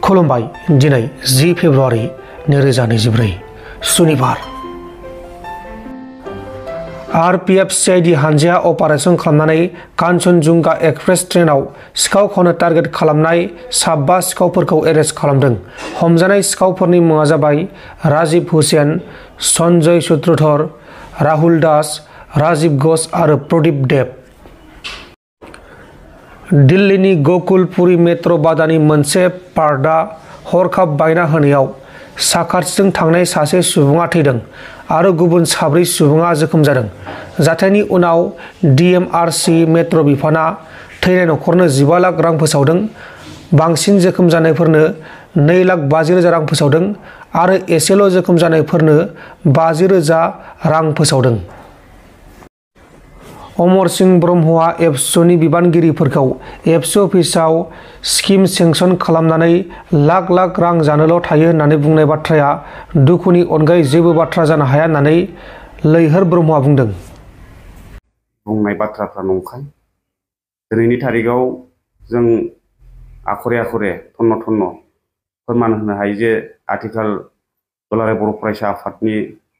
खुलुमबाय। दिनै 10 फेब्रुआरि 2024 सुनिबार। आरपीएफ सीआईडी हानजाया अपारेशन खालामनानै कान्चनजुंगा एक्सप्रेस ट्रेनाव सिखाव खावनो टार्गेट खालामनाय 5 सिखावफोरखौ एरेस्ट खालामदों। हमजानाय सिखावफोरनि मुङा जाबाय राजीव हुसैन, सन्जय सूत्रधर, राहुल दास, राजीव घोष आरो प्रदीप देव। दिल्लीनि गकुलपुरी मेट्र' बादानि मोनसे पार्टआ हरखाब बायना होनायाव साखाथिजों थांनाय सासे सुबुङा थैदों आरो गुबुन 4 सुबुङा जोखोम जादों। जाथायनि उनाव डीएमआरसी मेट्र' बिफाना थैनाय नखरनो 15 लाख रां फोसावदों, बांसिन जोखोम जानायफोरनो 2,50,000 रां फोसावदों आरो एसेल' जोखोम जानायफोरनो 50,000 रां फोसावदों। अमर सिंह ब्रह्मआ एबसुनि बिबानगिरिफोरखौ एबसु अफिसाव स्किम सेंसन खालामनानै लाख लाख रां जानोल' थायो होननानै बुंनाय बाथ्राया दुखुनि अनगायै जेबो बाथ्रा जानो हाया होननानै लैहोर ब्रह्मआ बुंदों। बुंनाय बाथ्राफ्रा नंखाय। दिनैनि थारिखआव जों आखरे आखरे थन्न थन्न फोरमान होनो हायो जे आथिखाल दुलाराय बर' फरायसा आफादनि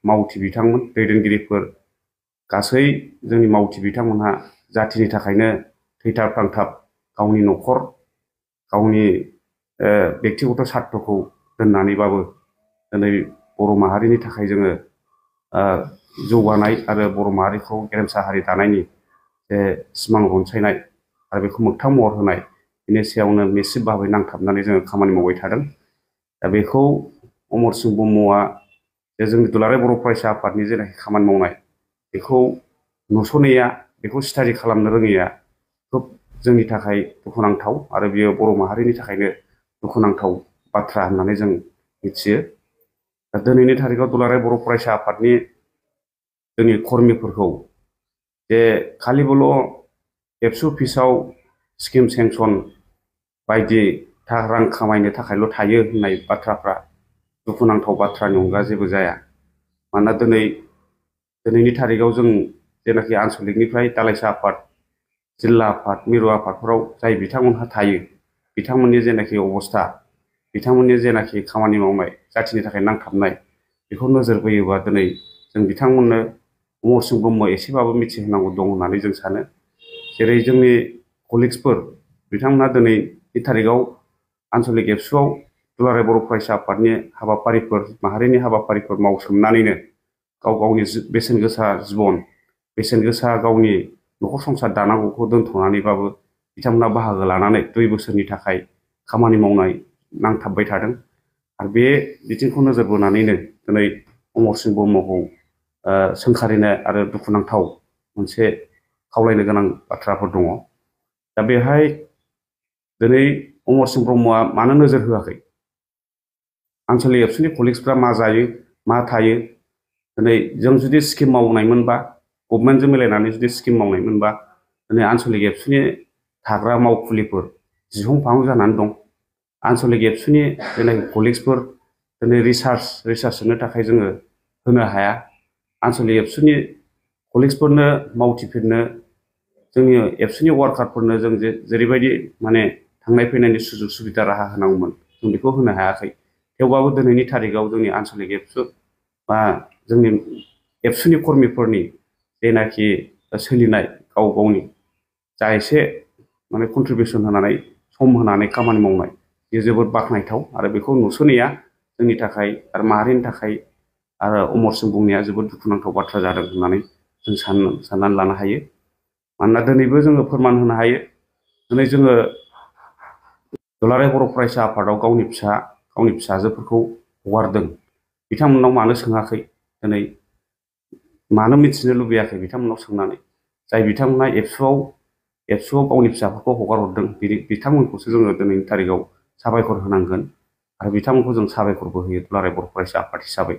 मावथि बिथांमोन, दैदेनगिरिफोर गासै जोंनि मावथि बिथांमोनहा जाथिनि थाखायनो थैथाब थांथाब गावनि न'खर, गावनि व्यक्तिगत स्वार्थखौ दोननानैबाबो दिनै बर' माहारिनि थाखाय जोङो जौगानाय आरो बर' माहारिखौ गेरेमसा हारि दानायनि जे सिमां रनसायनाय आरो बेखौ मोगथां महर होनाय, बेनि सायावनो मेसिभ भाबै नांथाबनानै जोङो खामानि मावबाय थादों। दा बेखौ अमर सिंह ब्रह्मआ जे जोंनि दुलाराय बर' फरायसा आफादनि जेनाखि खामानि मावनाय बेखौ नुस'नैया, बेखौ स्टाडि खालामनो रोङैया खोब जोंनि थाखाय दुखुनांथाव आरो बियो बर' माहारिनि थाखायनो दुखुनांथाव बाथ्रा होननानै जों मिथियो। दा दिनैनि थारिखआव दुलाराय बर' फरायसा आफादनि जोंनि कर्मिफोरखौ जे खालिबोल' एबसु अफिसाव स्किम सेंसन बायदि रां खामायनो थाखायल' थायो होननाय बाथ्राफ्रा दुखुनांथाव बाथ्रानि अनगा जेबो जाया। मानोना दिनैनि थारिखआव जों जेनाखि आनसलिकनिफ्राय दालाइसा आफाद, जिल्ला आफाद, मिरु आफादफोराव जाय बिथांमोनहा थायो, बिथांमोननि जेनाखि अबस्था, बिथांमोननि जेनाखि खामानि मावनाय, जाथिनि थाखाय नांथाबनाय, बेखौ नोजोर बोयोबा दिनै जों बिथांमोननो अमर सिंह ब्रह्म एसेबाबो मिथिहोनांगौ दं होननानै जों सानो। जेरै जोंनि कलिग्सफोर बिथांमोनहा दिनैनि थारिखआव आनसलिक एबसुआव दुलाराय बर' फरायसा आफादनि हाबाफारिफोर, माहारिनि हाबाफारिफोर मावसोमनानैनो गाव गावनि बेसेन गोसा जिबन, बेसेन गोसा गावनि न'खर संसार दानांगौखौ दोनथ'नानैबाबो बिथांमोना बाहागो लानानै 2 बोसोरनि थाखाय खामानि मावनाय नांथाबबाय थादों। आरो बे बिथिंखौ नोजोर बोनानैनो दिनै अमर सिंह ब्रह्मखौ सोंखारिनो आरो दुखुनांथाव मोनसे खावलायनो गोनां बाथ्राफोर दङ। दा बेहाय दिनै अमर सिंह ब्रह्मआ मानो नोजोर होआखै? आनसलिक एबसुनि कलिग्सफ्रा मा जायो, मा थायो? दिनै जों जुदि स्किम मावनायमोनबा, गभर्नमेन्टजों मिलायनानै जुदि स्किम मावनायमोनबा, दिनै आनसलिक एबसुनि थाग्रा मावखुलिफोर जिहं-फाहं जानानै दं। आनसलिक एबसुनि जेनाखि कलिग्सफोर दिनै रिसार्च होनो थाखाय जोङो होनो हाया। आनसलिक एबसुनि कलिग्सफोरनो, मावथिफोरनो, जोंनि एबसुनि वार्कारफोरनो जों जेरैबायदि माने थांनाय फैनायनि सुजुग सुबिदा राहा होनांगौमोन, जों बेखौ होनो हायाखै। थेवबाबो दिनैनि थारिखआव जोंनि आनसलिक एबसु बा जोंनि एबसुनि कर्मिफोरनि जेनाखि सोलिनाय, गाव गावनि जा एसे माने कन्ट्रिबिउसन होनानै, सम होनानै खामानि मावनाय, बेयो जोबोद बाख्नायथाव आरो बेखौ नुस'नैया जोंनि थाखाय आरो माहारिनि थाखाय आरो अमर सिंह बुंनाया जोबोद दुखुनांथाव बाथ्रा जादों होननानै जों साननानै लानो हायो। मानोना दिनैबो जोङो फोरमान होनो हायो, दिनै जोङो दुलाराय बर' फरायसा आफादाव गावनि फिसाजोफोरखौ हगारदों। बिथांमोननाव मानो सोङाखै? दिनै मानो मिथिनो लुबैयाखै बिथांमोननाव सोंनानै? जाय बिथांमोना एबसुआव गावनि फिसाफोरखौ हगार हरदों, बिथांमोनखौसो जोङो दिनैनि थारिखआव साबायखर होनांगोन आरो बिथांमोनखौ जों साबायखरबो होयो दुलाराय बर' फरायसा आफाद हिसाबै।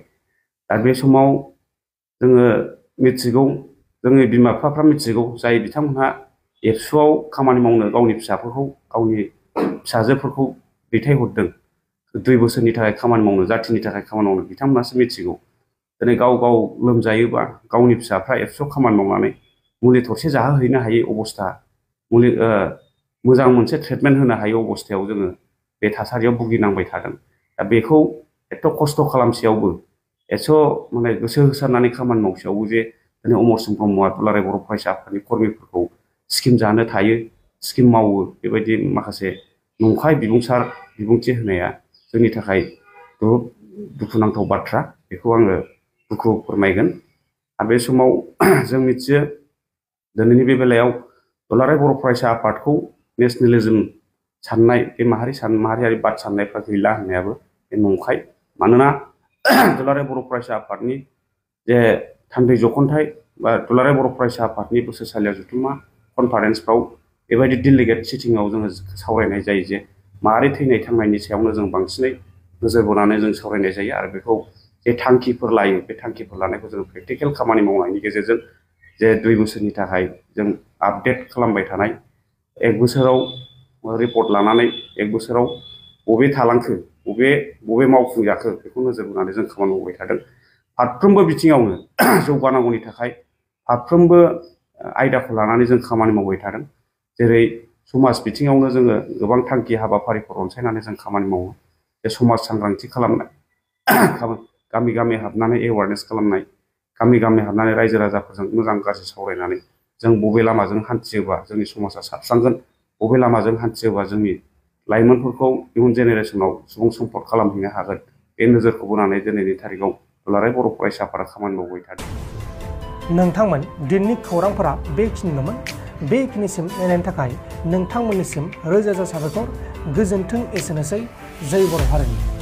दा बे समाव जोङो मिथिगौ, जोंनि बिमा बिफाफ्रा मिथिगौ, जाय बिथांमोनहा एबसुआव खामानि मावनो गावनि फिसाफोरखौ, गावनि फिसाजोफोरखौ दैथायहरदों 2 बोसोरनि थाखाय खामानि मावनो, जाथिनि थाखाय खामानि मावनो, बिथांमोनासो मिथिगौ। दिनै गाव लोमजायोबा गावनि फिसाफ्रा एबसुआव खामानि मावनानै मुलि थरसे जाहोहैनो हायै अबस्था, मोजां मोनसे ट्रिटमेन्ट होनो हायै अबस्थायाव जोङो बे थासारियाव भुगिनांबाय थादों। दा बेखौ एथ' खस्थ' खालामसेयावबो एस' माने गोसो होसारनानै खामानि मावसेयावबो जे दिनै अमरसिंह ब्रह्मआ दुलाराय बर' फरायसा आफादनि कर्मिफोरखौ स्किम जानो थायो, स्किम मावो, बेबायदि माखासे नंखाय बिबुंथि होनाया जोंनि थाखाय दुखुनांथाव बाथ्रा। बेखौ आङो दुखु फोरमायगोन। आरो बे समाव जों मिथियो दिनैनि बे बेलायाव दुलाराय बर' फरायसा आफादखौ नेसनेलिज्म साननाय, बे माहारियारि बाद साननायफ्रा गैला होननायाबो बे नंखाय। मानोना दुलाराय बर' फरायसा आफादनि जे थान्दै जख'न्थाय बा दुलाराय बर' फरायसा आफादनि बोसोरसालियाव जथुम्मा कनफारेन्सफ्राव बेबायदि डेलिगेट सिटिंआव जोङो सावरायनाय जायो जे माहारि थैनाय थांनायनि सायावनो जों बांसिनै नोजोर बोनानै जों सावरायनाय जायो। आरो बेखौ जे थांखिफोर लायो, बे थांखिफोर लानायखौ जों प्रेक्टिकेल खामानि मावनायनि गेजेरजों जे 2 बोसोरनि थाखाय जों आपडेट खालामबाय थानाय, 1 बोसोराव रिपर्ट लानानै 1 बोसोराव बबे थालांखो, बबे मावफुंजाखो, बेखौ नोजोर बोनानै जों खामानि मावबाय थादों। फारफ्रोमबो बिथिङावनो जौगानांगौनि थाखाय फारफ्रोमबो आयदाखौ लानानै जों खामानि मावबाय थादों। जेरै समाज बिथिङावनो जोङो गोबां थांखि हाबाफारिफोर अनसायनानै जों खामानि मावो। बे समाज सांग्रांथि खालामनाय, गामि गामि हाबनानै एवारनेस खालामनाय, गामि गामि हाबनानै रायजो राजाफोरजों मोजां गाज्रि सावरायनानै जों बबे लामाजों हान्थियोबा जोंनि समाजा साबस्रांगोन, बबे लामाजों हान्थियोबा जोंनि लाइमोनफोरखौ इयुन जेनेरेसनाव सुबुं सम्पद खालामहैनो हागोन, बे नोजोरखौ बोनानै दिनैनि थारिखआव दुलाराय बर' फरायसा आफादा खामानि मावबाय थादों। नोंथांमोन दिनैनि खौरांफोरा बेखिनिल'मोन। बेखिनिसिम नायनायनि थाखाय नोंथांमोननिसिम रोजा रोजा साबायखर। गोजोन्थों। एसेनोसै। जय बर' हारिनि।